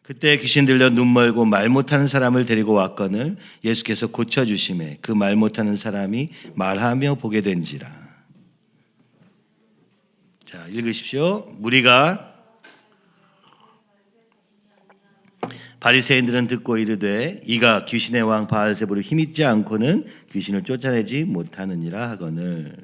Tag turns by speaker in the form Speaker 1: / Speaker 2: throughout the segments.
Speaker 1: 그때 귀신 들려 눈 멀고 말 못하는 사람을 데리고 왔거늘 예수께서 고쳐주심에 그 말 못하는 사람이 말하며 보게 된지라. 자, 읽으십시오. 무리가 바리새인들은 듣고 이르되 이가 귀신의 왕 바알세불을 힘입지 않고는 귀신을 쫓아내지 못하느니라 하거늘.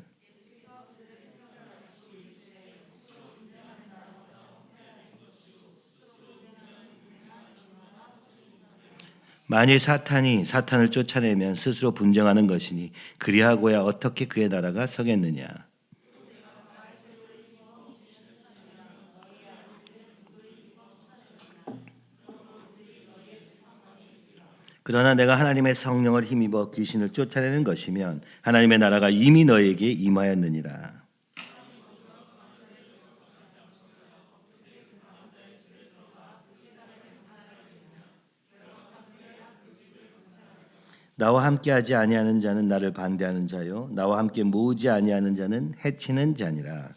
Speaker 1: 만일 사탄이 사탄을 쫓아내면 스스로 분쟁하는 것이니 그리하고야 어떻게 그의 나라가 서겠느냐. 그러나 내가 하나님의 성령을 힘입어 귀신을 쫓아내는 것이면 하나님의 나라가 이미 너에게 임하였느니라. 나와 함께하지 아니하는 자는 나를 반대하는 자요 나와 함께 모으지 아니하는 자는 해치는 자니라.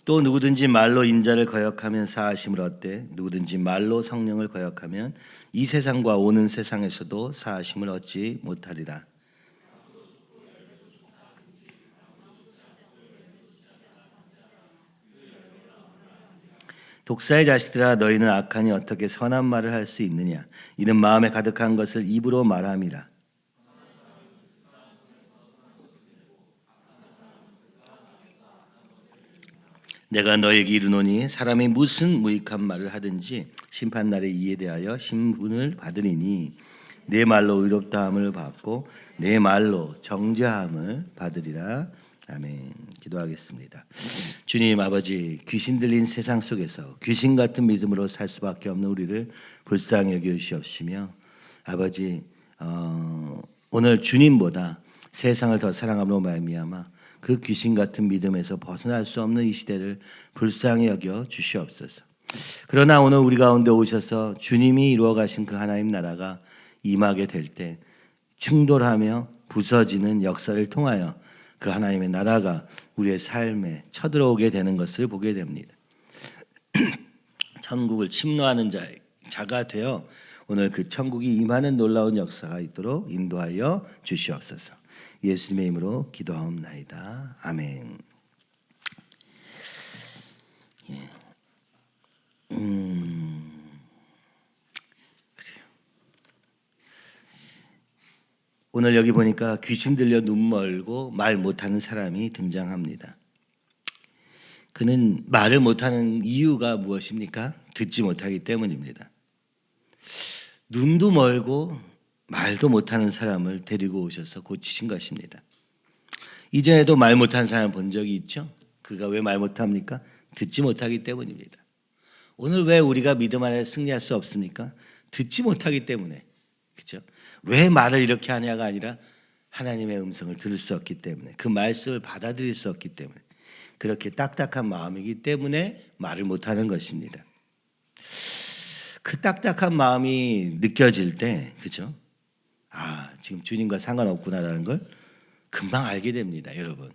Speaker 1: 또 누구든지 말로 인자를 거역하면 사하심을 얻되 누구든지 말로 성령을 거역하면 이 세상과 오는 세상에서도 사하심을 얻지 못하리라. 독사의 자식들아 너희는 악하니 어떻게 선한 말을 할 수 있느냐. 이는 마음에 가득한 것을 입으로 말함이라. 내가 너에게 이르노니 사람이 무슨 무익한 말을 하든지 심판날에 이에 대하여 신분을 받으리니 내 말로 의롭다함을 받고 내 말로 정죄함을 받으리라. 아멘. 기도하겠습니다. 주님 아버지, 귀신 들린 세상 속에서 귀신 같은 믿음으로 살 수밖에 없는 우리를 불쌍히 여겨주시옵시며 아버지 오늘 주님보다 세상을 더 사랑함으로 말미암아 그 귀신 같은 믿음에서 벗어날 수 없는 이 시대를 불쌍히 여겨 주시옵소서. 그러나 오늘 우리 가운데 오셔서 주님이 이루어 가신 그 하나님 나라가 임하게 될 때 충돌하며 부서지는 역사를 통하여 그 하나님의 나라가 우리의 삶에 쳐들어오게 되는 것을 보게 됩니다. 천국을 침노하는 자가 되어 오늘 그 천국이 임하는 놀라운 역사가 있도록 인도하여 주시옵소서. 예수님의 이름으로 기도하옵나이다. 아멘. 오늘 여기 보니까 귀신 들려 눈 멀고 말 못하는 사람이 등장합니다. 그는 말을 못하는 이유가 무엇입니까? 듣지 못하기 때문입니다. 눈도 멀고 말도 못하는 사람을 데리고 오셔서 고치신 것입니다. 이전에도 말 못하는 사람을 본 적이 있죠? 그가 왜 말 못합니까? 듣지 못하기 때문입니다. 오늘 왜 우리가 믿음 안에 승리할 수 없습니까? 듣지 못하기 때문에. 그렇죠? 왜 말을 이렇게 하냐가 아니라 하나님의 음성을 들을 수 없기 때문에, 그 말씀을 받아들일 수 없기 때문에, 그렇게 딱딱한 마음이기 때문에 말을 못하는 것입니다. 그 딱딱한 마음이 느껴질 때, 그죠? 지금 주님과 상관없구나라는 걸 금방 알게 됩니다, 여러분.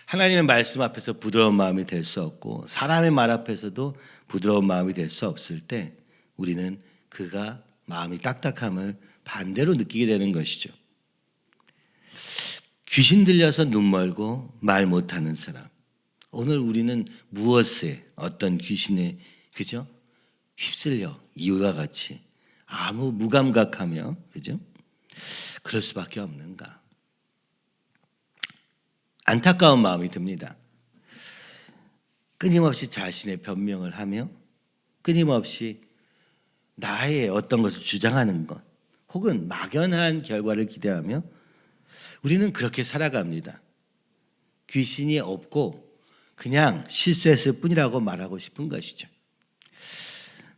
Speaker 1: 하나님의 말씀 앞에서 부드러운 마음이 될 수 없고 사람의 말 앞에서도 부드러운 마음이 될 수 없을 때 우리는 그가 마음이 딱딱함을 반대로 느끼게 되는 것이죠. 귀신 들려서 눈 멀고 말 못하는 사람. 오늘 우리는 무엇에 어떤 귀신에 그죠? 휩쓸려 이와 같이 아무 무감각하며 그죠? 그럴 수밖에 없는가? 안타까운 마음이 듭니다. 끊임없이 자신의 변명을 하며 끊임없이 나의 어떤 것을 주장하는 것 혹은 막연한 결과를 기대하며 우리는 그렇게 살아갑니다. 귀신이 없고 그냥 실수했을 뿐이라고 말하고 싶은 것이죠.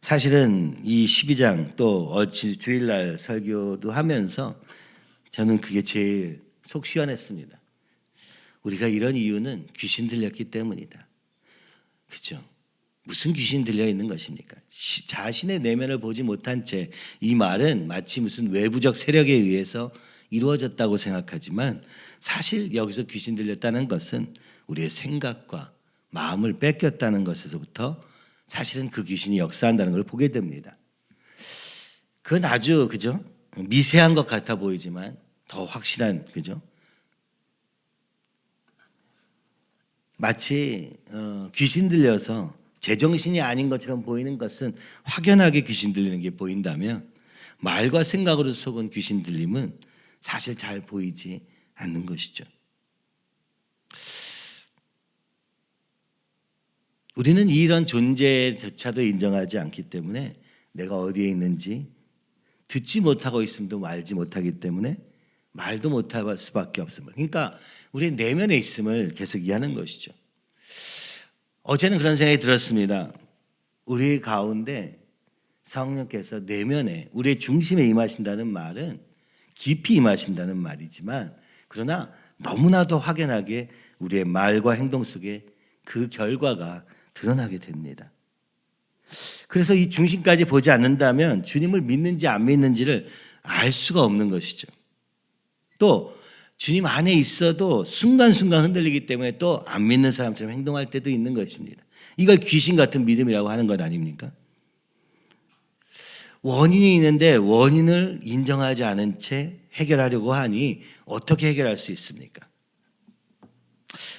Speaker 1: 사실은 이 12장 또 주일날 설교도 하면서 저는 그게 제일 속 시원했습니다. 우리가 이런 이유는 귀신 들렸기 때문이다. 그렇죠? 무슨 귀신 들려 있는 것입니까? 자신의 내면을 보지 못한 채 이 말은 마치 무슨 외부적 세력에 의해서 이루어졌다고 생각하지만 사실 여기서 귀신 들렸다는 것은 우리의 생각과 마음을 뺏겼다는 것에서부터 사실은 그 귀신이 역사한다는 걸 보게 됩니다. 그건 아주 그죠? 미세한 것 같아 보이지만 더 확실한 그죠? 마치 귀신 들려서 제정신이 아닌 것처럼 보이는 것은 확연하게 귀신 들리는 게 보인다면 말과 생각으로 속은 귀신 들림은 사실 잘 보이지 않는 것이죠. 우리는 이런 존재조차도 인정하지 않기 때문에 내가 어디에 있는지 듣지 못하고 있음도 말지 못하기 때문에 말도 못할 수밖에 없습니다. 그러니까 우리의 내면에 있음을 계속 이해하는 것이죠. 어제는 그런 생각이 들었습니다. 우리 가운데 성령께서 내면에 우리의 중심에 임하신다는 말은 깊이 임하신다는 말이지만 그러나 너무나도 확연하게 우리의 말과 행동 속에 그 결과가 드러나게 됩니다. 그래서 이 중심까지 보지 않는다면 주님을 믿는지 안 믿는지를 알 수가 없는 것이죠. 또 주님 안에 있어도 순간순간 흔들리기 때문에 또 안 믿는 사람처럼 행동할 때도 있는 것입니다. 이걸 귀신 같은 믿음이라고 하는 것 아닙니까? 원인이 있는데 원인을 인정하지 않은 채 해결하려고 하니 어떻게 해결할 수 있습니까?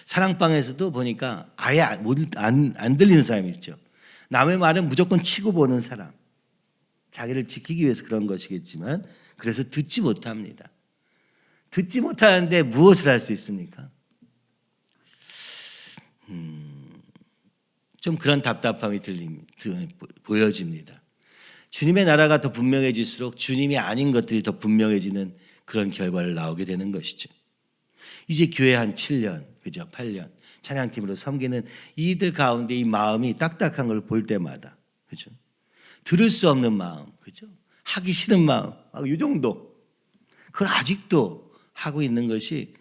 Speaker 1: 사랑방에서도 보니까 아예 안 들리는 사람이 있죠. 남의 말은 무조건 치고 보는 사람. 자기를 지키기 위해서 그런 것이겠지만 그래서 듣지 못합니다. 듣지 못하는데 무엇을 할 수 있습니까? 좀 그런 답답함이 보여집니다. 주님의 나라가 더 분명해질수록 주님이 아닌 것들이 더 분명해지는 그런 결과를 나오게 되는 것이죠. 이제 교회 한 7년, 그죠? 8년 찬양팀으로 섬기는 이들 가운데 이 마음이 딱딱한 걸 볼 때마다, 그죠? 들을 수 없는 마음, 그죠? 하기 싫은 마음, 이 정도. 그걸 아직도 하고 있는 것이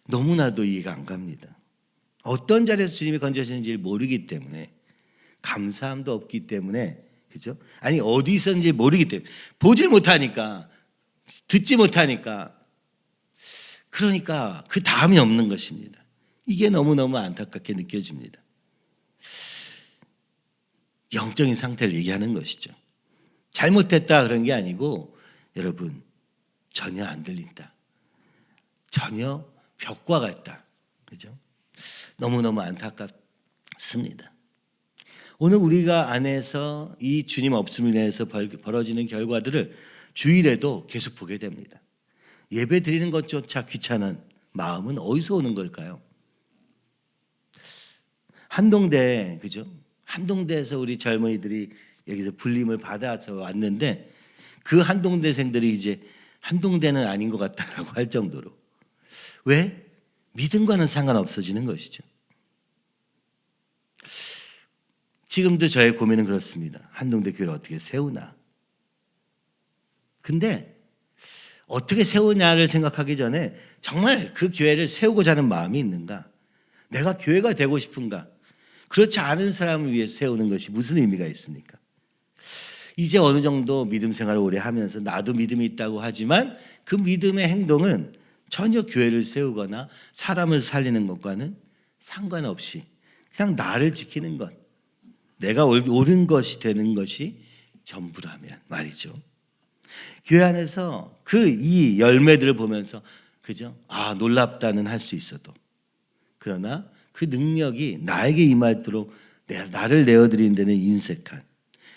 Speaker 1: 너무나도 이해가 안 갑니다. 어떤 자리에서 주님이 건져주시는지 모르기 때문에 감사함도 없기 때문에 그죠? 아니 어디 있었는지 모르기 때문에 보질 못하니까 듣지 못하니까 그러니까 그 다음이 없는 것입니다. 이게 너무너무 안타깝게 느껴집니다. 영적인 상태를 얘기하는 것이죠. 잘못됐다 그런 게 아니고 여러분 전혀 안 들린다. 전혀 벽과 같다. 그죠? 너무너무 안타깝습니다. 오늘 우리가 안에서 이 주님 없음을 인해서 벌어지는 결과들을 주일에도 계속 보게 됩니다. 예배 드리는 것조차 귀찮은 마음은 어디서 오는 걸까요? 한동대, 그죠? 한동대에서 우리 젊은이들이 여기서 불림을 받아서 왔는데 그 한동대생들이 이제 한동대는 아닌 것 같다라고 할 정도로 왜? 믿음과는 상관없어지는 것이죠. 지금도 저의 고민은 그렇습니다. 한동대 교회를 어떻게 세우나. 근데 어떻게 세우냐를 생각하기 전에 정말 그 교회를 세우고자 하는 마음이 있는가? 내가 교회가 되고 싶은가? 그렇지 않은 사람을 위해 세우는 것이 무슨 의미가 있습니까? 이제 어느 정도 믿음 생활을 오래 하면서 나도 믿음이 있다고 하지만 그 믿음의 행동은 전혀 교회를 세우거나 사람을 살리는 것과는 상관없이 그냥 나를 지키는 것, 내가 옳은 것이 되는 것이 전부라면 말이죠. 교회 안에서 이 열매들을 보면서 그죠? 놀랍다는 할 수 있어도 그러나 그 능력이 나에게 임하도록 나를 내어드리는 데는 인색한,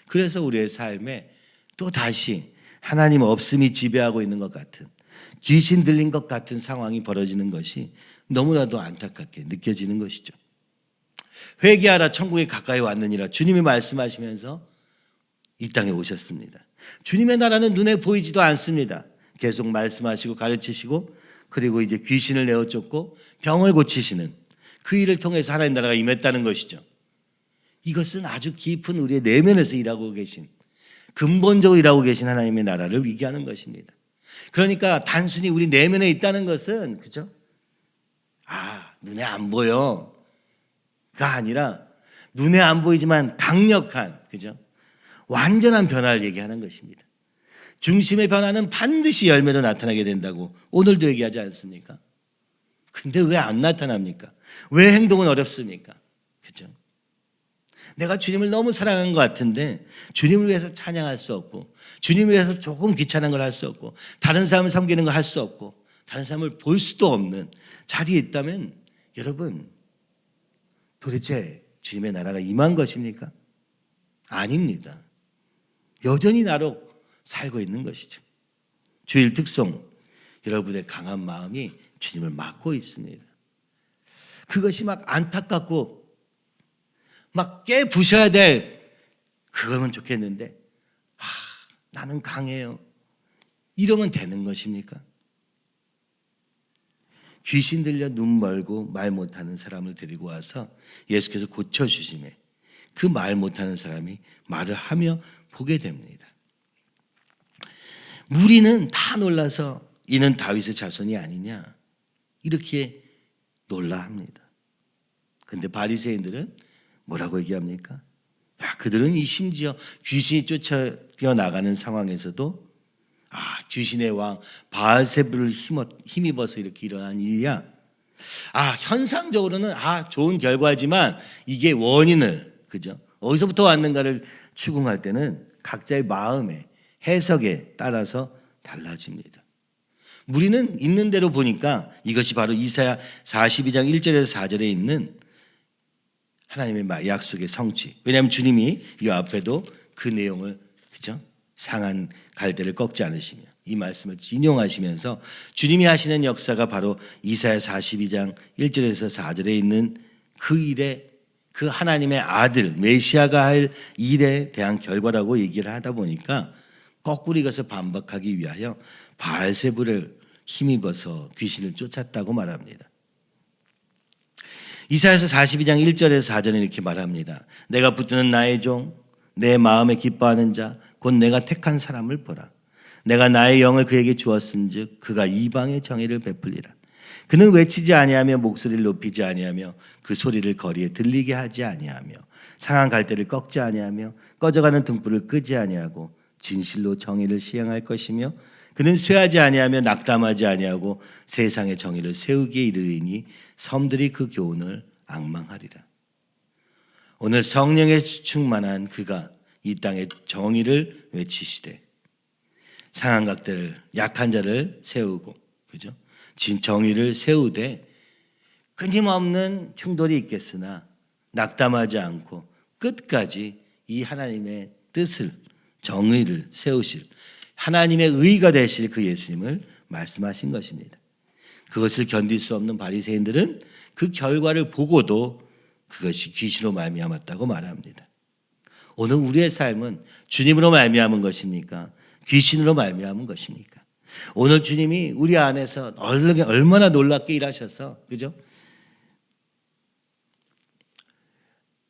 Speaker 1: 그래서 우리의 삶에 또 다시 하나님 없음이 지배하고 있는 것 같은, 귀신 들린 것 같은 상황이 벌어지는 것이 너무나도 안타깝게 느껴지는 것이죠. 회개하라 천국에 가까이 왔느니라 주님이 말씀하시면서 이 땅에 오셨습니다. 주님의 나라는 눈에 보이지도 않습니다. 계속 말씀하시고 가르치시고 그리고 이제 귀신을 내어 쫓고 병을 고치시는 그 일을 통해서 하나님 나라가 임했다는 것이죠. 이것은 아주 깊은 우리의 내면에서 일하고 계신, 근본적으로 일하고 계신 하나님의 나라를 위기하는 것입니다. 그러니까 단순히 우리 내면에 있다는 것은 그죠? 눈에 안 보여가 아니라 눈에 안 보이지만 강력한, 그죠? 완전한 변화를 얘기하는 것입니다. 중심의 변화는 반드시 열매로 나타나게 된다고 오늘도 얘기하지 않습니까? 근데 왜 안 나타납니까? 왜 행동은 어렵습니까? 그죠? 내가 주님을 너무 사랑한 것 같은데 주님을 위해서 찬양할 수 없고, 주님을 위해서 조금 귀찮은 걸 할 수 없고, 다른 사람을 섬기는 걸 할 수 없고, 다른 사람을 볼 수도 없는 자리에 있다면 여러분, 도대체 주님의 나라가 임한 것입니까? 아닙니다. 여전히 나로 살고 있는 것이죠. 주일 특송, 여러분의 강한 마음이 주님을 막고 있습니다. 그것이 막 안타깝고 막 깨부셔야 될 그거면 좋겠는데, 나는 강해요, 이러면 되는 것입니까? 귀신 들려 눈 멀고 말 못하는 사람을 데리고 와서 예수께서 고쳐주심에 그 말 못하는 사람이 말을 하며 보게 됩니다. 무리는 다 놀라서 이는 다윗의 자손이 아니냐 이렇게 놀라합니다. 그런데 바리새인들은 뭐라고 얘기합니까? 그들은 이 심지어 귀신이 쫓아져 나가는 상황에서도 귀신의 왕 바알세불을 힘입어서 이렇게 일어난 일이야. 현상적으로는 좋은 결과지만 이게 원인을, 그죠? 어디서부터 왔는가를 추궁할 때는 각자의 마음의 해석에 따라서 달라집니다. 무리는 있는 대로 보니까 이것이 바로 이사야 42장 1절에서 4절에 있는 하나님의 약속의 성취. 왜냐하면 주님이 이 앞에도 그 내용을, 그죠? 상한 갈대를 꺾지 않으시며 이 말씀을 인용하시면서 주님이 하시는 역사가 바로 이사야 42장 1절에서 4절에 있는 그 일에, 그 하나님의 아들 메시아가 할 일에 대한 결과라고 얘기를 하다 보니까 거꾸로 이것을 반박하기 위하여 바알세불을 힘입어서 귀신을 쫓았다고 말합니다. 이사야서 42장 1절에서 4절에 이렇게 말합니다. 내가 붙드는 나의 종, 내 마음에 기뻐하는 자, 곧 내가 택한 사람을 보라. 내가 나의 영을 그에게 주었은즉 그가 이방의 정의를 베풀리라. 그는 외치지 아니하며 목소리를 높이지 아니하며 그 소리를 거리에 들리게 하지 아니하며 상한 갈대를 꺾지 아니하며 꺼져가는 등불을 끄지 아니하고 진실로 정의를 시행할 것이며 그는 쇠하지 아니하며 낙담하지 아니하고 세상의 정의를 세우기에 이르리니 섬들이 그 교훈을 앙망하리라. 오늘 성령에 충만한 그가 이 땅에 정의를 외치시되 상한 각들 약한 자를 세우고, 그죠? 정의를 세우되 끊임없는 충돌이 있겠으나 낙담하지 않고 끝까지 이 하나님의 뜻을, 정의를 세우실 하나님의 의가 되실 그 예수님을 말씀하신 것입니다. 그것을 견딜 수 없는 바리새인들은 그 결과를 보고도 그것이 귀신으로 말미암았다고 말합니다. 오늘 우리의 삶은 주님으로 말미암은 것입니까? 귀신으로 말미암은 것입니까? 오늘 주님이 우리 안에서 얼마나 놀랍게 일하셔서, 그죠?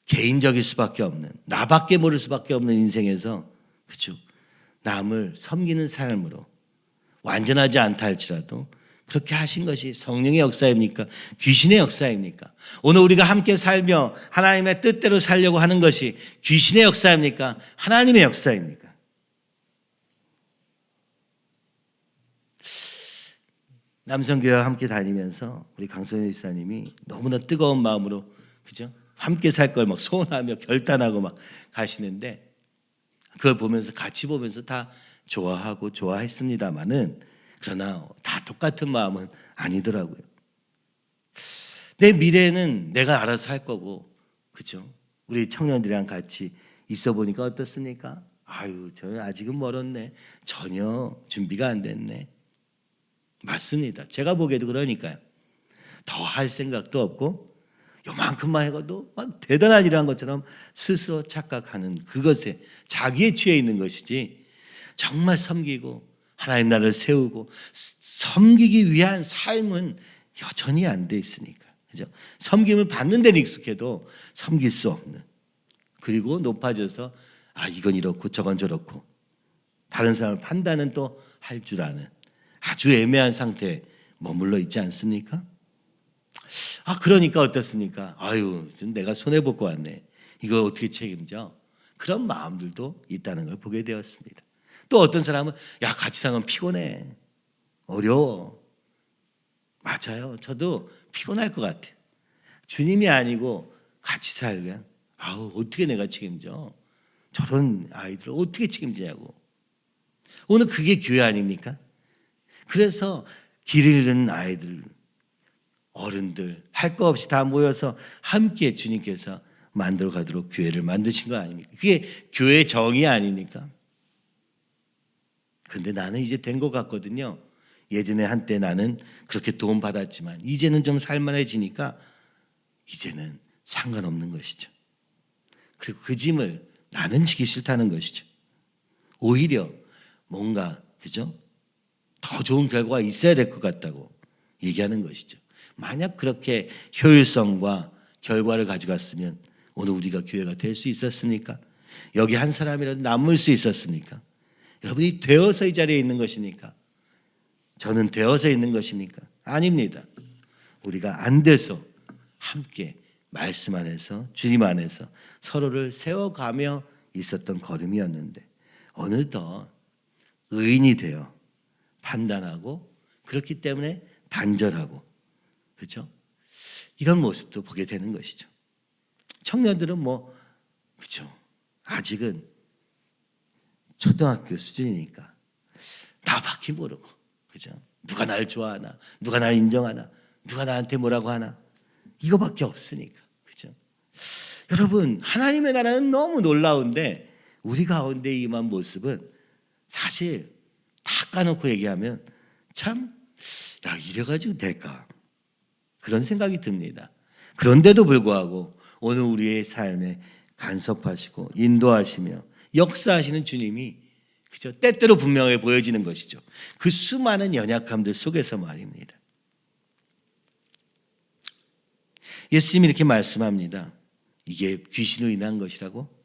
Speaker 1: 개인적일 수밖에 없는, 나밖에 모를 수밖에 없는 인생에서, 그죠? 남을 섬기는 삶으로 완전하지 않다 할지라도 그렇게 하신 것이 성령의 역사입니까? 귀신의 역사입니까? 오늘 우리가 함께 살며 하나님의 뜻대로 살려고 하는 것이 귀신의 역사입니까? 하나님의 역사입니까? 남성교회 함께 다니면서 우리 강선희 지사님이 너무나 뜨거운 마음으로, 그죠? 함께 살 걸 막 소원하며 결단하고 막 가시는데 그걸 보면서, 같이 보면서 다 좋아하고 좋아했습니다마는 그러나 다 똑같은 마음은 아니더라고요. 내 미래는 내가 알아서 할 거고, 그죠? 우리 청년들이랑 같이 있어 보니까 어떻습니까? 저 아직은 멀었네. 전혀 준비가 안 됐네. 맞습니다. 제가 보기에도 그러니까요. 더 할 생각도 없고 요만큼만 해도 대단한 일을 한 것처럼 스스로 착각하는 그것에 자기에 취해 있는 것이지, 정말 섬기고 하나님 나라를 세우고 섬기기 위한 삶은 여전히 안 돼 있으니까, 그죠? 섬김을 받는 데는 익숙해도 섬길 수 없는, 그리고 높아져서 이건 이렇고 저건 저렇고 다른 사람을 판단은 또 할 줄 아는 아주 애매한 상태에 머물러 있지 않습니까? 그러니까 어떻습니까? 내가 손해볼 것 같네. 이거 어떻게 책임져? 그런 마음들도 있다는 걸 보게 되었습니다. 또 어떤 사람은 야 같이 살면 피곤해, 어려워. 맞아요. 저도 피곤할 것 같아요. 주님이 아니고 같이 살면 아우 어떻게 내가 책임져? 저런 아이들을 어떻게 책임지냐고. 오늘 그게 교회 아닙니까? 그래서 길 잃은 아이들, 어른들 할 거 없이 다 모여서 함께 주님께서 만들어 가도록 교회를 만드신 거 아닙니까? 그게 교회 정의 아닙니까? 그런데 나는 이제 된 것 같거든요. 예전에 한때 나는 그렇게 도움 받았지만 이제는 좀 살만해지니까 이제는 상관없는 것이죠. 그리고 그 짐을 나는 지기 싫다는 것이죠. 오히려 뭔가 그죠? 더 좋은 결과가 있어야 될 것 같다고 얘기하는 것이죠. 만약 그렇게 효율성과 결과를 가져갔으면 오늘 우리가 교회가 될 수 있었습니까? 여기 한 사람이라도 남을 수 있었습니까? 여러분이 되어서 이 자리에 있는 것입니까? 저는 되어서 있는 것입니까? 아닙니다. 우리가 안 돼서 함께 말씀 안에서 주님 안에서 서로를 세워가며 있었던 걸음이었는데 어느덧 의인이 되어 판단하고 그렇기 때문에 단절하고 그렇죠? 이런 모습도 보게 되는 것이죠. 청년들은 뭐 그렇죠? 아직은 초등학교 수준이니까 나밖에 모르고 그죠? 누가 날 좋아하나, 누가 날 인정하나, 누가 나한테 뭐라고 하나 이거밖에 없으니까 그죠? 여러분 하나님의 나라는 너무 놀라운데 우리 가운데 임한 모습은 사실 다 까놓고 얘기하면 참 야 이래가지고 될까 그런 생각이 듭니다. 그런데도 불구하고 오늘 우리의 삶에 간섭하시고 인도하시며 역사하시는 주님이 그죠? 때때로 분명하게 보여지는 것이죠. 그 수많은 연약함들 속에서 말입니다. 예수님이 이렇게 말씀합니다. 이게 귀신으로 인한 것이라고?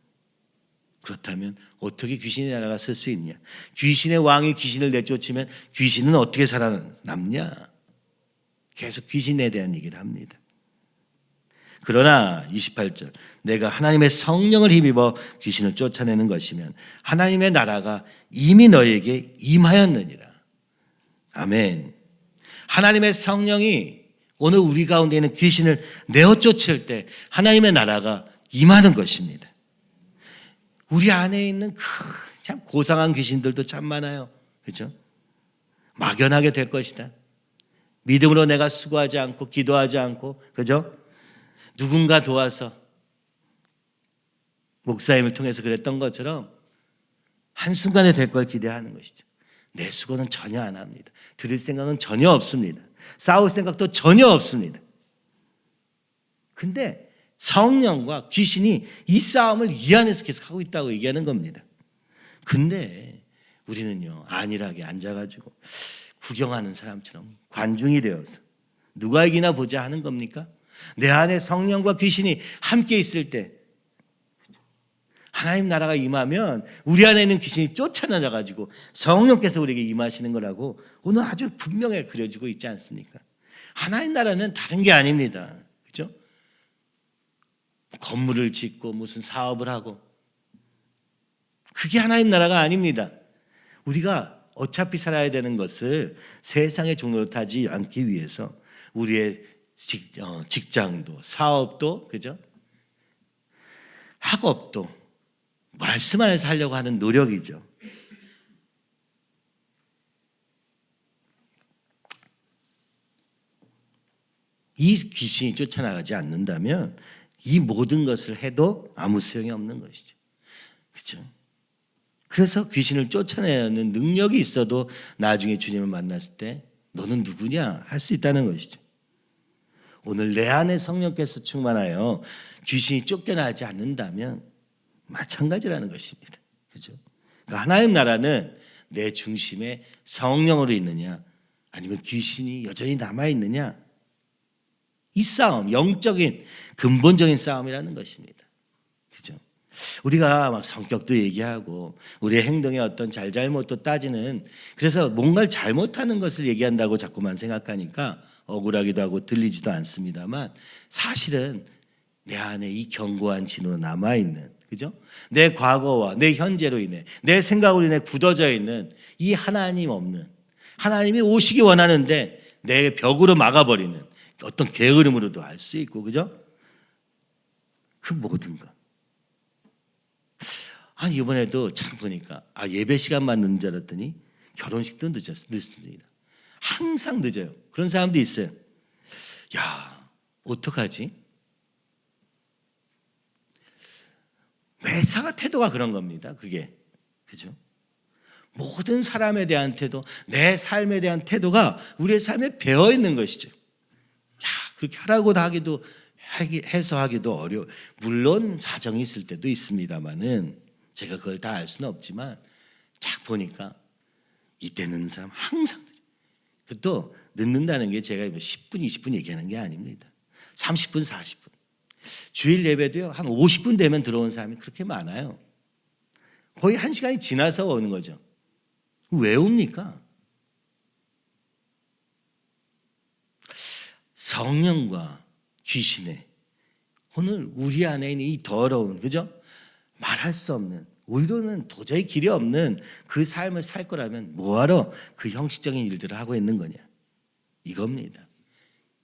Speaker 1: 그렇다면 어떻게 귀신의 나라가 설 수 있냐? 귀신의 왕이 귀신을 내쫓으면 귀신은 어떻게 살아남냐? 계속 귀신에 대한 얘기를 합니다. 그러나 28절 내가 하나님의 성령을 힘입어 귀신을 쫓아내는 것이면 하나님의 나라가 이미 너에게 임하였느니라. 아멘. 하나님의 성령이 오늘 우리 가운데 있는 귀신을 내어 쫓을 때 하나님의 나라가 임하는 것입니다. 우리 안에 있는 참 고상한 귀신들도 참 많아요. 그렇죠? 막연하게 될 것이다. 믿음으로 내가 수고하지 않고 기도하지 않고 그죠? 누군가 도와서 목사님을 통해서 그랬던 것처럼 한순간에 될 걸 기대하는 것이죠. 내 수고는 전혀 안 합니다. 드릴 생각은 전혀 없습니다. 싸울 생각도 전혀 없습니다. 근데 성령과 귀신이 이 싸움을 이 안에서 계속 하고 있다고 얘기하는 겁니다. 근데 우리는요 안일하게 앉아가지고 구경하는 사람처럼 관중이 되어서 누가 이기나 보자 하는 겁니까? 내 안에 성령과 귀신이 함께 있을 때 하나님 나라가 임하면 우리 안에 있는 귀신이 쫓아나가지고 성령께서 우리에게 임하시는 거라고 오늘 아주 분명하게 그려지고 있지 않습니까? 하나님 나라는 다른 게 아닙니다. 그렇죠? 건물을 짓고 무슨 사업을 하고 그게 하나님 나라가 아닙니다. 우리가 어차피 살아야 되는 것을 세상의 종로로 타지 않기 위해서 우리의 직장도 사업도 그죠? 학업도 말씀 안에서 하려고 하는 노력이죠. 이 귀신이 쫓아나가지 않는다면 이 모든 것을 해도 아무 소용이 없는 것이죠. 그렇죠? 그래서 귀신을 쫓아내는 능력이 있어도 나중에 주님을 만났을 때 너는 누구냐 할 수 있다는 것이죠. 오늘 내 안에 성령께서 충만하여 귀신이 쫓겨나지 않는다면 마찬가지라는 것입니다. 그렇죠? 그러니까 하나님 나라는 내 중심에 성령으로 있느냐 아니면 귀신이 여전히 남아있느냐 이 싸움, 영적인 근본적인 싸움이라는 것입니다. 그죠? 우리가 막 성격도 얘기하고 우리의 행동의 어떤 잘잘못도 따지는 그래서 뭔가를 잘못하는 것을 얘기한다고 자꾸만 생각하니까 억울하기도 하고 들리지도 않습니다만 사실은 내 안에 이 견고한 진으로 남아있는 그죠? 내 과거와 내 현재로 인해 내 생각으로 인해 굳어져 있는 이 하나님 없는, 하나님이 오시기 원하는데 내 벽으로 막아버리는 어떤 게으름으로도 알 수 있고, 그죠? 그 모든 것. 아니 이번에도 참 보니까 예배 시간만 늦는 줄 알았더니 결혼식도 늦습니다. 항상 늦어요. 그런 사람도 있어요. 야, 어떡하지? 매사가 태도가 그런 겁니다. 그게. 그죠? 모든 사람에 대한 태도, 내 삶에 대한 태도가 우리의 삶에 배어 있는 것이죠. 야, 그렇게 하라고 하기도 해서 하기도 어려워. 물론 사정이 있을 때도 있습니다만은 제가 그걸 다 알 수는 없지만 쫙 보니까 이때 늦는 사람 항상 또 늦는다는 게 제가 10분, 20분 얘기하는 게 아닙니다. 30분, 40분. 주일 예배도요. 한 50분 되면 들어온 사람이 그렇게 많아요. 거의 1시간이 지나서 오는 거죠. 왜 옵니까? 성령과 귀신의 오늘 우리 안에 있는 이 더러운, 그죠? 말할 수 없는, 우리로는 도저히 길이 없는 그 삶을 살 거라면 뭐하러 그 형식적인 일들을 하고 있는 거냐, 이겁니다.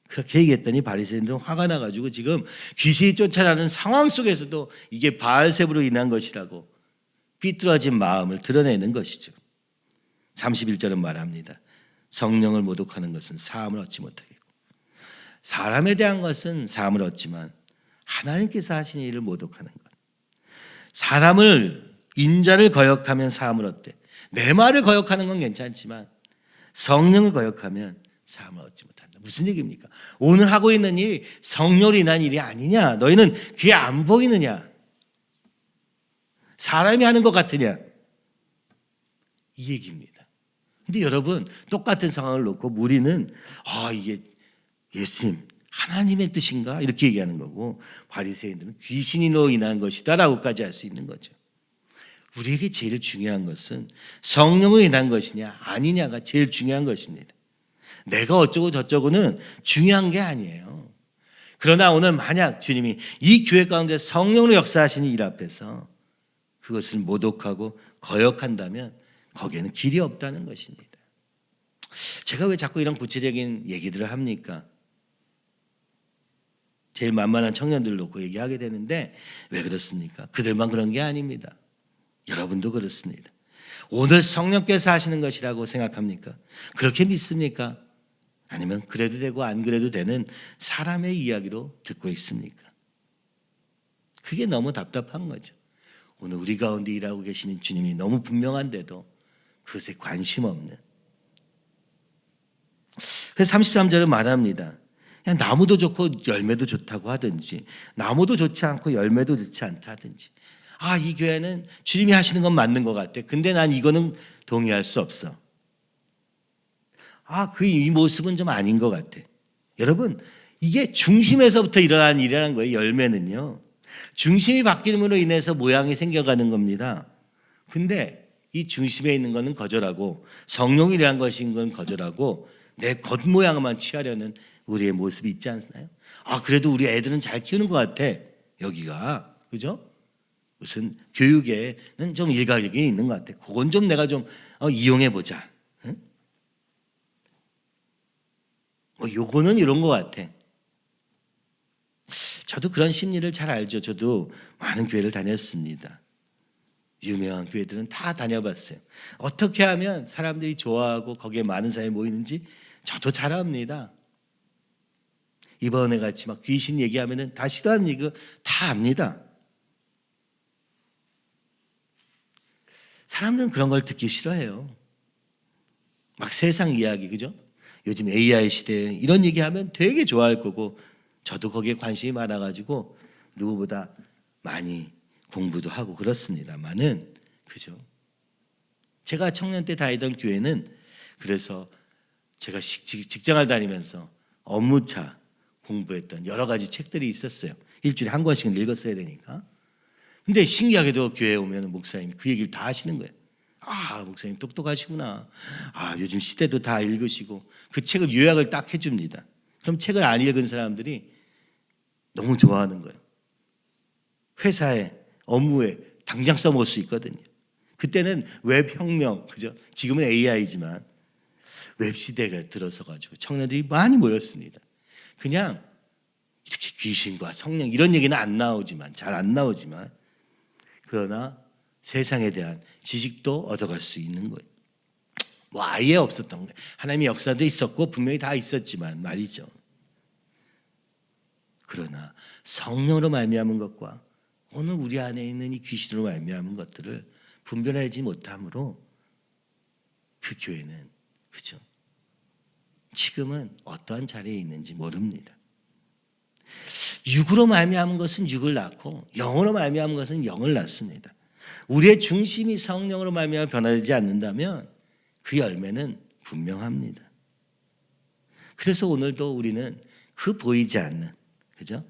Speaker 1: 그렇게 얘기했더니 바리새인들은 화가 나가지고 지금 귀신이 쫓아나는 상황 속에서도 이게 바알세불로 인한 것이라고 삐뚤어진 마음을 드러내는 것이죠. 31절은 말합니다. 성령을 모독하는 것은 사함을 얻지 못하겠고, 사람에 대한 것은 사함을 얻지만 하나님께서 하신 일을 모독하는 것, 사람을 인자를 거역하면 사함을 얻되, 내 말을 거역하는 건 괜찮지만 성령을 거역하면 사함을 얻지 못한다. 무슨 얘기입니까? 오늘 하고 있는 일이 성령으로 인한 일이 아니냐? 너희는 그게 안 보이느냐? 사람이 하는 것 같으냐? 이 얘기입니다. 근데 여러분, 똑같은 상황을 놓고 우리는 이게 예수님 하나님의 뜻인가? 이렇게 얘기하는 거고, 바리새인들은 귀신으로 인한 것이다 라고까지 할 수 있는 거죠. 우리에게 제일 중요한 것은 성령으로 인한 것이냐 아니냐가 제일 중요한 것입니다. 내가 어쩌고 저쩌고는 중요한 게 아니에요. 그러나 오늘 만약 주님이 이 교회 가운데 성령으로 역사하시는 일 앞에서 그것을 모독하고 거역한다면 거기에는 길이 없다는 것입니다. 제가 왜 자꾸 이런 구체적인 얘기들을 합니까? 제일 만만한 청년들을 놓고 얘기하게 되는데 왜 그렇습니까? 그들만 그런 게 아닙니다. 여러분도 그렇습니다. 오늘 성령께서 하시는 것이라고 생각합니까? 그렇게 믿습니까? 아니면 그래도 되고 안 그래도 되는 사람의 이야기로 듣고 있습니까? 그게 너무 답답한 거죠. 오늘 우리 가운데 일하고 계시는 주님이 너무 분명한데도 그것에 관심 없는. 그래서 33절은 말합니다. 그냥 나무도 좋고 열매도 좋다고 하든지, 나무도 좋지 않고 열매도 좋지 않다 하든지, 이 교회는 주님이 하시는 건 맞는 것 같아. 근데 난 이거는 동의할 수 없어. 이 모습은 좀 아닌 것 같아. 여러분, 이게 중심에서부터 일어나는 일이라는 거예요. 열매는요. 중심이 바뀌므로 인해서 모양이 생겨가는 겁니다. 근데 이 중심에 있는 거는 거절하고 성령이라는 것인 건 거절하고 내 겉모양만 취하려는 우리의 모습이 있지 않나요? 그래도 우리 애들은 잘 키우는 것 같아. 여기가. 그죠? 무슨 교육에는 좀 일가견이 있는 것 같아. 그건 좀 내가 좀 이용해보자. 응? 요거는 이런 것 같아. 저도 그런 심리를 잘 알죠. 저도 많은 교회를 다녔습니다. 유명한 교회들은 다 다녀봤어요. 어떻게 하면 사람들이 좋아하고 거기에 많은 사람이 모이는지 저도 잘 압니다. 이번에 같이 막 귀신 얘기하면은 다 싫어하는 얘기 다 압니다. 사람들은 그런 걸 듣기 싫어해요. 막 세상 이야기, 그죠? 요즘 AI 시대에 이런 얘기하면 되게 좋아할 거고, 저도 거기에 관심이 많아가지고 누구보다 많이 공부도 하고 그렇습니다만은, 그죠? 제가 청년 때 다니던 교회는 그래서 제가 직장을 다니면서 업무차 공부했던 여러 가지 책들이 있었어요. 일주일에 한 권씩은 읽었어야 되니까. 근데 신기하게도 교회에 오면 목사님이 그 얘기를 다 하시는 거예요. 목사님 똑똑하시구나. 요즘 시대도 다 읽으시고 그 책을 요약을 딱 해줍니다. 그럼 책을 안 읽은 사람들이 너무 좋아하는 거예요. 회사에 업무에 당장 써먹을 수 있거든요. 그때는 웹혁명, 그죠? 지금은 AI지만 웹 시대가 들어서 가지고 청년들이 많이 모였습니다. 그냥 이렇게 귀신과 성령 이런 얘기는 안 나오지만, 잘 안 나오지만, 그러나 세상에 대한 지식도 얻어갈 수 있는 거예요. 뭐 아예 없었던 거예요. 하나님의 역사도 있었고 분명히 다 있었지만 말이죠. 그러나 성령으로 말미암은 것과 오늘 우리 안에 있는 이 귀신으로 말미암은 것들을 분별하지 못함으로 그 교회는, 그죠? 지금은 어떠한 자리에 있는지 모릅니다. 육으로 말미암은 것은 육을 낳고 영으로 말미암은 것은 영을 낳습니다. 우리의 중심이 성령으로 말미암아 변화되지 않는다면 그 열매는 분명합니다. 그래서 오늘도 우리는 그 보이지 않는, 그죠?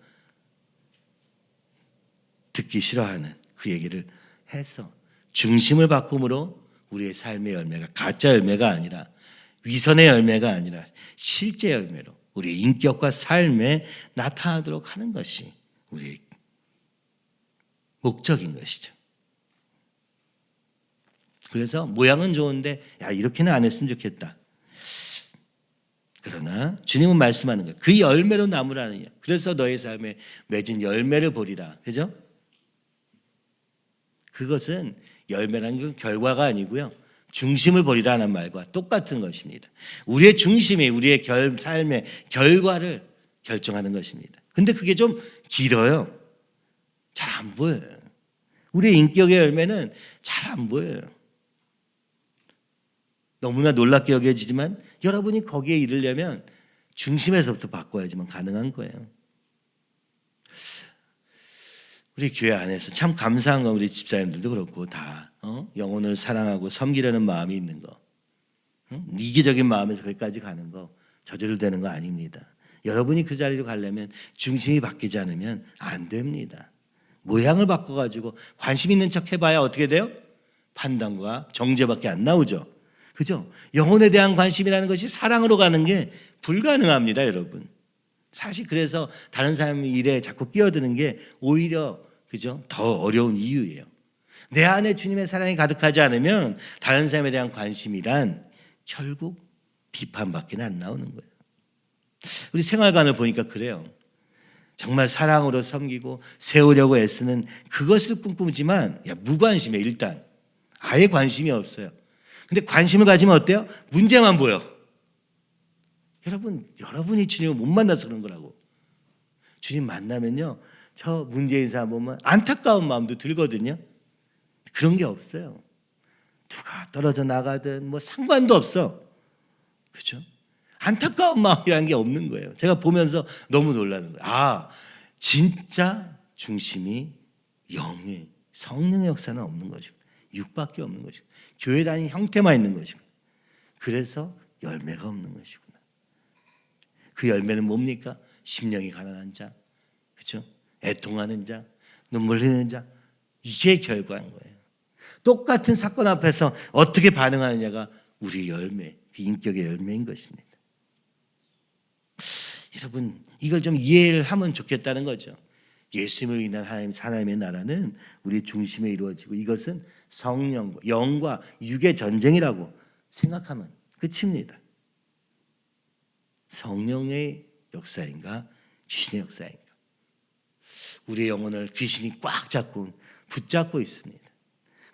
Speaker 1: 듣기 싫어하는 그 얘기를 해서 중심을 바꿈으로 우리의 삶의 열매가 가짜 열매가 아니라 위선의 열매가 아니라 실제 열매로 우리의 인격과 삶에 나타나도록 하는 것이 우리의 목적인 것이죠. 그래서 모양은 좋은데 야 이렇게는 안 했으면 좋겠다. 그러나 주님은 말씀하는 거예요. 그 열매로 나무라느냐. 그래서 너의 삶에 맺은 열매를 보리라. 그죠? 그것은 열매라는 건 결과가 아니고요. 중심을 보리라는 말과 똑같은 것입니다. 우리의 중심이 우리의 삶의 결과를 결정하는 것입니다. 근데 그게 좀 길어요. 잘 안 보여요. 우리의 인격의 열매는 잘 안 보여요. 너무나 놀랍게 여겨지지만 여러분이 거기에 이르려면 중심에서부터 바꿔야지만 가능한 거예요. 우리 교회 안에서 참 감사한 건 우리 집사님들도 그렇고 다 영혼을 사랑하고 섬기려는 마음이 있는 거, 이기적인 마음에서 거기까지 가는 거 저절로 되는 거 아닙니다. 여러분이 그 자리로 가려면 중심이 바뀌지 않으면 안 됩니다. 모양을 바꿔가지고 관심 있는 척 해봐야 어떻게 돼요? 판단과 정죄밖에 안 나오죠. 그죠? 영혼에 대한 관심이라는 것이 사랑으로 가는 게 불가능합니다, 여러분. 사실 그래서 다른 사람 일에 자꾸 끼어드는 게 오히려, 그죠? 더 어려운 이유예요. 내 안에 주님의 사랑이 가득하지 않으면 다른 사람에 대한 관심이란 결국 비판밖에 안 나오는 거예요. 우리 생활관을 보니까 그래요. 정말 사랑으로 섬기고 세우려고 애쓰는 그것을 꿈꾸지만 무관심해. 일단 아예 관심이 없어요. 근데 관심을 가지면 어때요? 문제만 보여. 여러분이 주님을 못 만나서 그런 거라고. 주님 만나면요, 저 문제인 사람 보면 안타까운 마음도 들거든요. 그런 게 없어요. 누가 떨어져 나가든 뭐 상관도 없어. 그렇죠? 안타까운 마음이라는 게 없는 거예요. 제가 보면서 너무 놀라는 거예요. 아, 진짜 중심이 영의 성령의 역사는 없는 것이고 육밖에 없는 것이고 교회 다니는 형태만 있는 것이고 그래서 열매가 없는 것이구나. 그 열매는 뭡니까? 심령이 가난한 자, 그렇죠? 애통하는 자, 눈물 흘리는 자, 이게 결과인 거예요. 똑같은 사건 앞에서 어떻게 반응하느냐가 우리 열매, 인격의 열매인 것입니다. 여러분, 이걸 좀 이해를 하면 좋겠다는 거죠. 예수님을 인한 하나님의 나라는 우리 중심에 이루어지고 이것은 성령과 영과 육의 전쟁이라고 생각하면 끝입니다. 성령의 역사인가 귀신의 역사인가. 우리의 영혼을 귀신이 꽉 잡고 붙잡고 있습니다.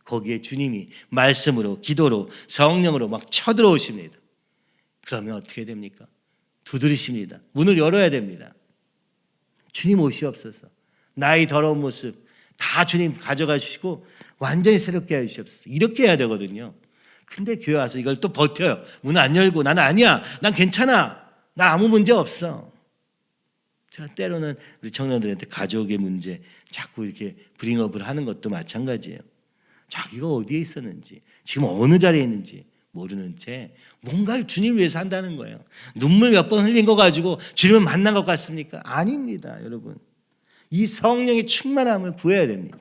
Speaker 1: 거기에 주님이 말씀으로 기도로 성령으로 막 쳐들어오십니다. 그러면 어떻게 됩니까? 두드리십니다. 문을 열어야 됩니다. 주님 오시옵소서. 나의 더러운 모습 다 주님 가져가 주시고 완전히 새롭게 해주시옵소서. 이렇게 해야 되거든요. 근데 교회 와서 이걸 또 버텨요. 문 안 열고 나는 아니야. 난 괜찮아. 나 아무 문제 없어. 제가 때로는 우리 청년들한테 가족의 문제 자꾸 이렇게 브링업을 하는 것도 마찬가지예요. 자기가 어디에 있었는지 지금 어느 자리에 있는지 모르는 채 뭔가를 주님 위해서 한다는 거예요. 눈물 몇 번 흘린 거 가지고 주님을 만난 것 같습니까? 아닙니다, 여러분. 이 성령의 충만함을 구해야 됩니다.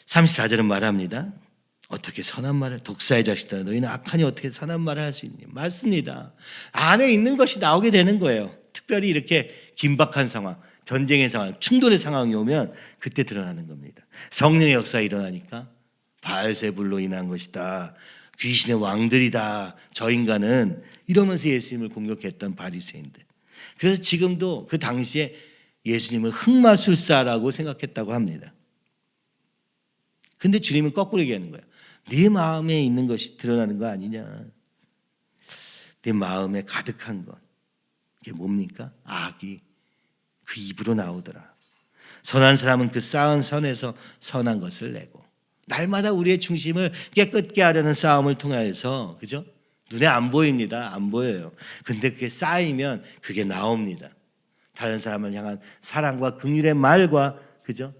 Speaker 1: 34절은 말합니다. 어떻게 선한 말을, 독사의 자식들아 너희는 악하니 어떻게 선한 말을 할 수 있니? 맞습니다. 안에 있는 것이 나오게 되는 거예요. 특별히 이렇게 긴박한 상황, 전쟁의 상황, 충돌의 상황이 오면 그때 드러나는 겁니다. 성령의 역사가 일어나니까 바알세불로 인한 것이다, 귀신의 왕들이다, 저 인간은, 이러면서 예수님을 공격했던 바리새인들. 그래서 지금도 그 당시에 예수님을 흑마술사라고 생각했다고 합니다. 근데 주님은 거꾸로 얘기하는 거예요. 네 마음에 있는 것이 드러나는 거 아니냐. 내 마음에 가득한 것, 이게 뭡니까? 악이 그 입으로 나오더라. 선한 사람은 그 쌓은 선에서 선한 것을 내고. 날마다 우리의 중심을 깨끗게 하려는 싸움을 통해서, 그죠? 눈에 안 보입니다. 안 보여요. 근데 그게 쌓이면 그게 나옵니다. 다른 사람을 향한 사랑과 긍휼의 말과, 그죠?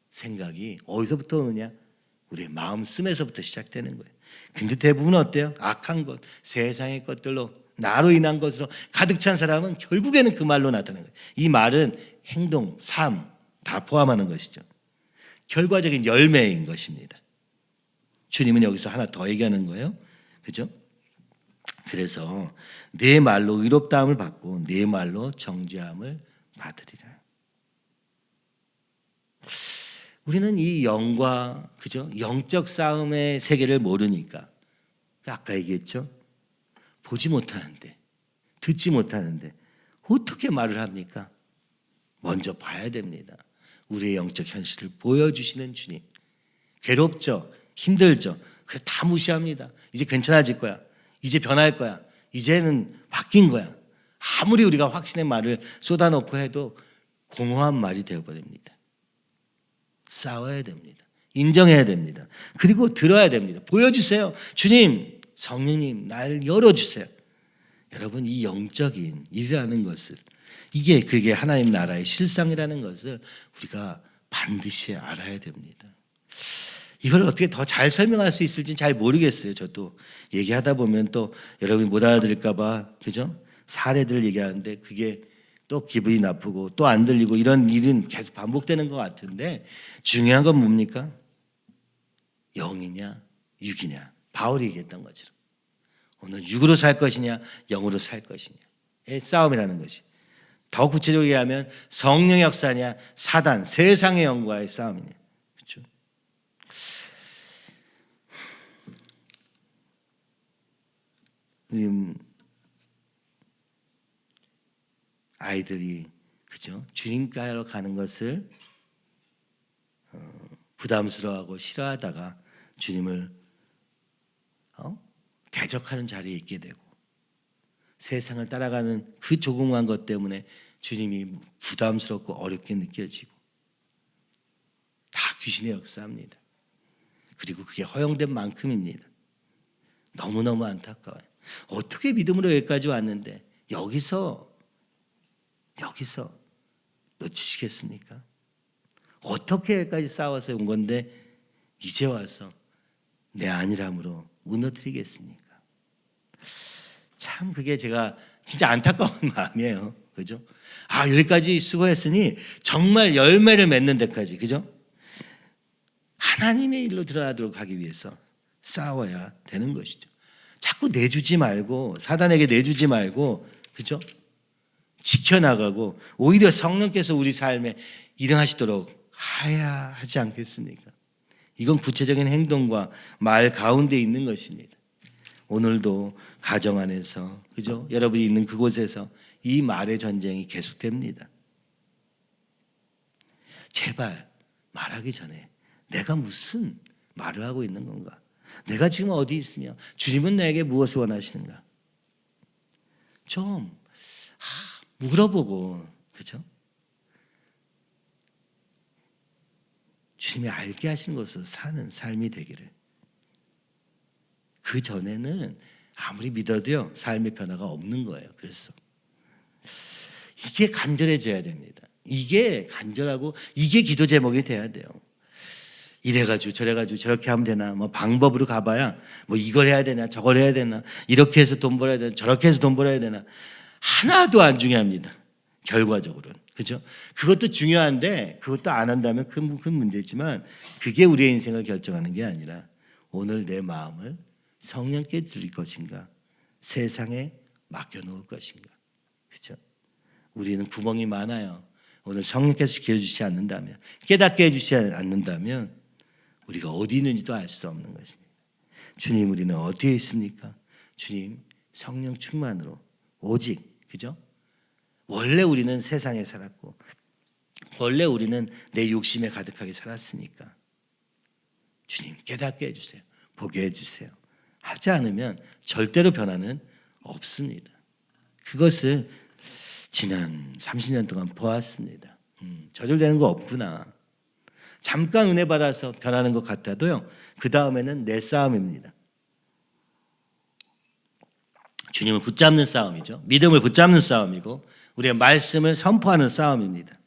Speaker 1: 생각이 어디서부터 오느냐? 우리의 마음 쓰면서부터 시작되는 거예요. 근데 대부분 어때요? 악한 것, 세상의 것들로, 나로 인한 것으로 가득 찬 사람은 결국에는 그 말로 나타나는 거예요. 이 말은 행동, 삶 다 포함하는 것이죠. 결과적인 열매인 것입니다. 주님은 여기서 하나 더 얘기하는 거예요. 그죠? 그래서 내 말로 의롭다함을 받고 내 말로 정죄함을 받으리라. 우리는 이 영과, 그죠? 영적 싸움의 세계를 모르니까, 아까 얘기했죠? 보지 못하는데, 듣지 못하는데 어떻게 말을 합니까? 먼저 봐야 됩니다. 우리의 영적 현실을 보여주시는 주님. 괴롭죠? 힘들죠? 그래서 다 무시합니다. 이제 괜찮아질 거야. 이제 변할 거야. 이제는 바뀐 거야. 아무리 우리가 확신의 말을 쏟아놓고 해도 공허한 말이 되어버립니다. 싸워야 됩니다. 인정해야 됩니다. 그리고 들어야 됩니다. 보여주세요. 주님, 성령님, 나를 열어주세요. 여러분, 이 영적인 일이라는 것을, 이게 그게 하나님 나라의 실상이라는 것을 우리가 반드시 알아야 됩니다. 이걸 어떻게 더 잘 설명할 수 있을지 잘 모르겠어요. 저도 얘기하다 보면 또 여러분이 못 알아들을까 봐, 그죠? 사례들을 얘기하는데 그게 또 기분이 나쁘고 또 안 들리고, 이런 일은 계속 반복되는 것 같은데, 중요한 건 뭡니까? 영이냐 육이냐. 바울이 얘기했던 것처럼 오늘 육으로 살 것이냐 영으로 살 것이냐의 싸움이라는 것이, 더 구체적으로 얘기하면 성령의 역사냐 사단 세상의 영과의 싸움이냐. 그렇죠? 아이들이, 그죠? 주님께로 가는 것을 부담스러워하고 싫어하다가 주님을 대적하는 자리에 있게 되고, 세상을 따라가는 그 조그만 것 때문에 주님이 부담스럽고 어렵게 느껴지고, 다 귀신의 역사입니다. 그리고 그게 허용된 만큼입니다. 너무너무 안타까워요. 어떻게 믿음으로 여기까지 왔는데 여기서 놓치시겠습니까? 어떻게 여기까지 싸워서 온 건데 이제 와서 내 안일함으로 무너뜨리겠습니까? 참 그게 제가 진짜 안타까운 마음이에요. 그죠? 아, 여기까지 수고했으니 정말 열매를 맺는 데까지, 그죠? 하나님의 일로 들어가도록 하기 위해서 싸워야 되는 것이죠. 자꾸 내주지 말고, 사단에게 내주지 말고, 그죠? 지켜나가고, 오히려 성령께서 우리 삶에 일어나시도록 하야 하지 않겠습니까? 이건 구체적인 행동과 말 가운데 있는 것입니다. 오늘도 가정 안에서, 그죠? 여러분이 있는 그곳에서 이 말의 전쟁이 계속됩니다. 제발 말하기 전에 내가 무슨 말을 하고 있는 건가? 내가 지금 어디 있으며 주님은 나에게 무엇을 원하시는가? 좀 물어보고, 그죠? 주님이 알게 하신 것으로 사는 삶이 되기를. 그 전에는 아무리 믿어도요 삶의 변화가 없는 거예요. 그래서 이게 간절해져야 됩니다. 이게 간절하고 이게 기도 제목이 돼야 돼요. 이래가지고 저래가지고 저렇게 하면 되나, 뭐 방법으로 가봐야 뭐 이걸 해야 되나 저걸 해야 되나, 이렇게 해서 돈 벌어야 되나 저렇게 해서 돈 벌어야 되나, 하나도 안 중요합니다. 결과적으로는, 그죠? 그것도 중요한데 그것도 안 한다면 큰 문제지만, 그게 우리의 인생을 결정하는 게 아니라 오늘 내 마음을 성령께 드릴 것인가, 세상에 맡겨놓을 것인가, 그죠? 우리는 구멍이 많아요. 오늘 성령께서 지켜주시지 않는다면, 깨닫게 해주시지 않는다면 우리가 어디 있는지도 알 수 없는 것입니다. 주님, 우리는 어디에 있습니까? 주님, 성령 충만으로 오직, 그죠? 원래 우리는 세상에 살았고 원래 우리는 내 욕심에 가득하게 살았으니까 주님, 깨닫게 해주세요. 보게 해주세요. 하지 않으면 절대로 변화는 없습니다. 그것을 지난 30년 동안 보았습니다. 저절되는 거 없구나. 잠깐 은혜 받아서 변하는 것 같아도요, 그 다음에는 내 싸움입니다. 주님을 붙잡는 싸움이죠. 믿음을 붙잡는 싸움이고 우리의 말씀을 선포하는 싸움입니다.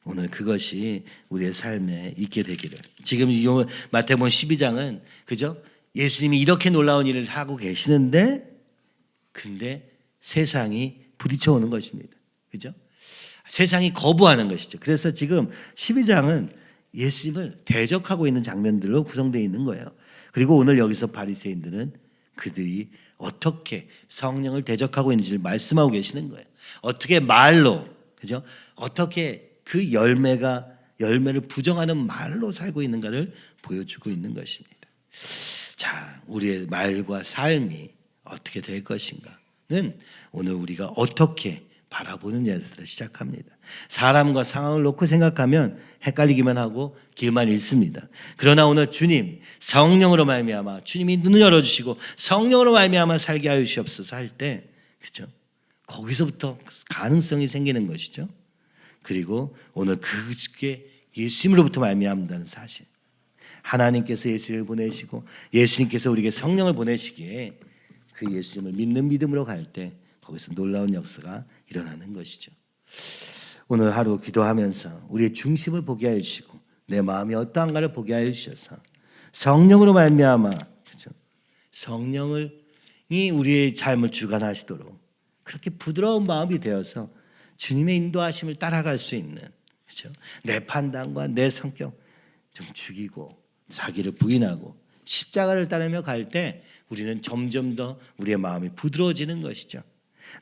Speaker 1: 오늘 그것이 우리의 삶에 있게 되기를. 지금 이 마태복음 12장은 그죠? 예수님이 이렇게 놀라운 일을 하고 계시는데 근데 세상이 부딪혀 오는 것입니다. 그죠? 세상이 거부하는 것이죠. 그래서 지금 12장은 예수님을 대적하고 있는 장면들로 구성되어 있는 거예요. 그리고 오늘 여기서 바리새인들은 그들이 어떻게 성령을 대적하고 있는지를 말씀하고 계시는 거예요. 어떻게 말로, 그죠? 어떻게 그 열매를 부정하는 말로 살고 있는가를 보여주고 있는 것입니다. 자, 우리의 말과 삶이 어떻게 될 것인가는 오늘 우리가 어떻게 바라보느냐에서 시작합니다. 사람과 상황을 놓고 생각하면 헷갈리기만 하고 길만 잃습니다. 그러나 오늘 주님 성령으로 말미암아 주님이 눈을 열어주시고 성령으로 말미암아 살게 하여 주시옵소서 할 때, 그렇죠? 거기서부터 가능성이 생기는 것이죠. 그리고 오늘 그게 예수님으로부터 말미암는다는 사실. 하나님께서 예수님을 보내시고 예수님께서 우리에게 성령을 보내시기에 그 예수님을 믿는 믿음으로 갈 때 거기서 놀라운 역사가 일어나는 것이죠. 오늘 하루 기도하면서 우리의 중심을 보게 하여 주시고 내 마음이 어떠한가를 보게 하여 주셔서 성령으로 말미암아, 그렇죠? 성령이 우리의 삶을 주관하시도록 그렇게 부드러운 마음이 되어서 주님의 인도하심을 따라갈 수 있는, 그렇죠? 내 판단과 내 성격 좀 죽이고 자기를 부인하고 십자가를 따르며 갈 때 우리는 점점 더 우리의 마음이 부드러워지는 것이죠.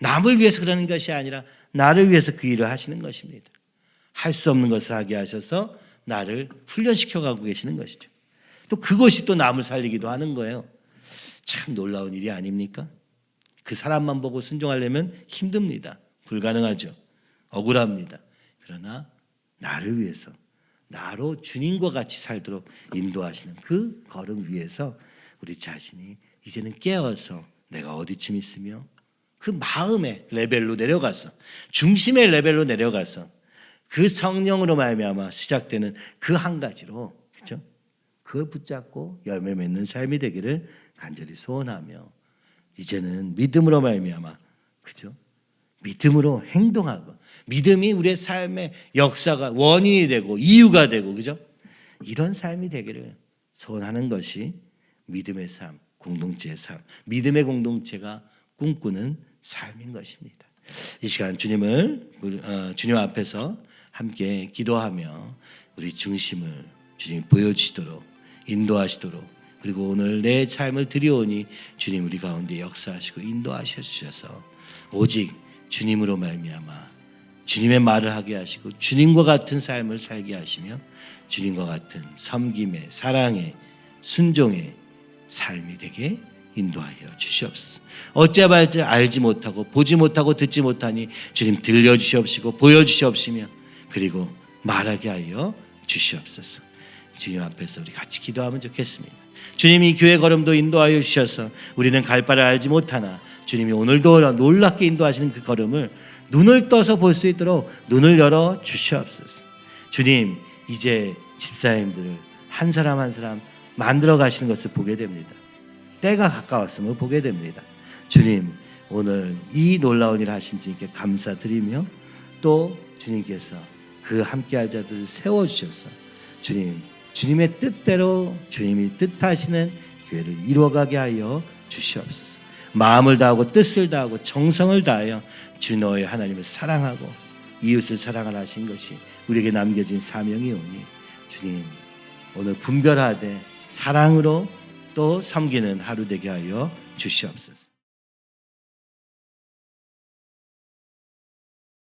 Speaker 1: 남을 위해서 그러는 것이 아니라 나를 위해서 그 일을 하시는 것입니다. 할 수 없는 것을 하게 하셔서 나를 훈련시켜가고 계시는 것이죠. 또 그것이 또 남을 살리기도 하는 거예요. 참 놀라운 일이 아닙니까? 그 사람만 보고 순종하려면 힘듭니다. 불가능하죠. 억울합니다. 그러나 나를 위해서 나로 주님과 같이 살도록 인도하시는 그 걸음 위에서 우리 자신이 이제는 깨어서 내가 어디쯤 있으며 그 마음의 레벨로 내려가서 중심의 레벨로 내려가서 그 성령으로 말미암아 시작되는 그 한 가지로, 그렇죠? 그걸 붙잡고 열매 맺는 삶이 되기를 간절히 소원하며 이제는 믿음으로 말미암아, 그렇죠? 믿음으로 행동하고 믿음이 우리의 삶의 역사가 원인이 되고 이유가 되고, 그죠? 이런 삶이 되기를 소원하는 것이 믿음의 삶, 공동체의 삶, 믿음의 공동체가 꿈꾸는 삶인 것입니다. 이 시간 주님 앞에서 함께 기도하며 우리 중심을 주님 보여주시도록 인도하시도록, 그리고 오늘 내 삶을 드려오니 주님 우리 가운데 역사하시고 인도하셔서 오직 주님으로 말미암아 주님의 말을 하게 하시고 주님과 같은 삶을 살게 하시며 주님과 같은 섬김의, 사랑의, 순종의 삶이 되게 인도하여 주시옵소서. 어찌하여 알지 못하고 보지 못하고 듣지 못하니 주님 들려주시옵시고 보여주시옵시며 그리고 말하게 하여 주시옵소서. 주님 앞에서 우리 같이 기도하면 좋겠습니다. 주님이 교회 걸음도 인도하여 주셔서 우리는 갈 바를 알지 못하나 주님이 오늘도 놀랍게 인도하시는 그 걸음을 눈을 떠서 볼 수 있도록 눈을 열어 주시옵소서. 주님, 이제 집사님들을 한 사람 한 사람 만들어 가시는 것을 보게 됩니다. 때가 가까웠음을 보게 됩니다. 주님, 오늘 이 놀라운 일을 하신 주님께 감사드리며 또 주님께서 그 함께할 자들을 세워주셔서 주님의 뜻대로 주님이 뜻하시는 교회를 이루어가게 하여 주시옵소서. 마음을 다하고 뜻을 다하고 정성을 다하여 주 너의 하나님을 사랑하고 이웃을 사랑하라 하신 것이 우리에게 남겨진 사명이 오니 주님 오늘 분별하되 사랑으로 또 섬기는 하루 되게 하여 주시옵소서.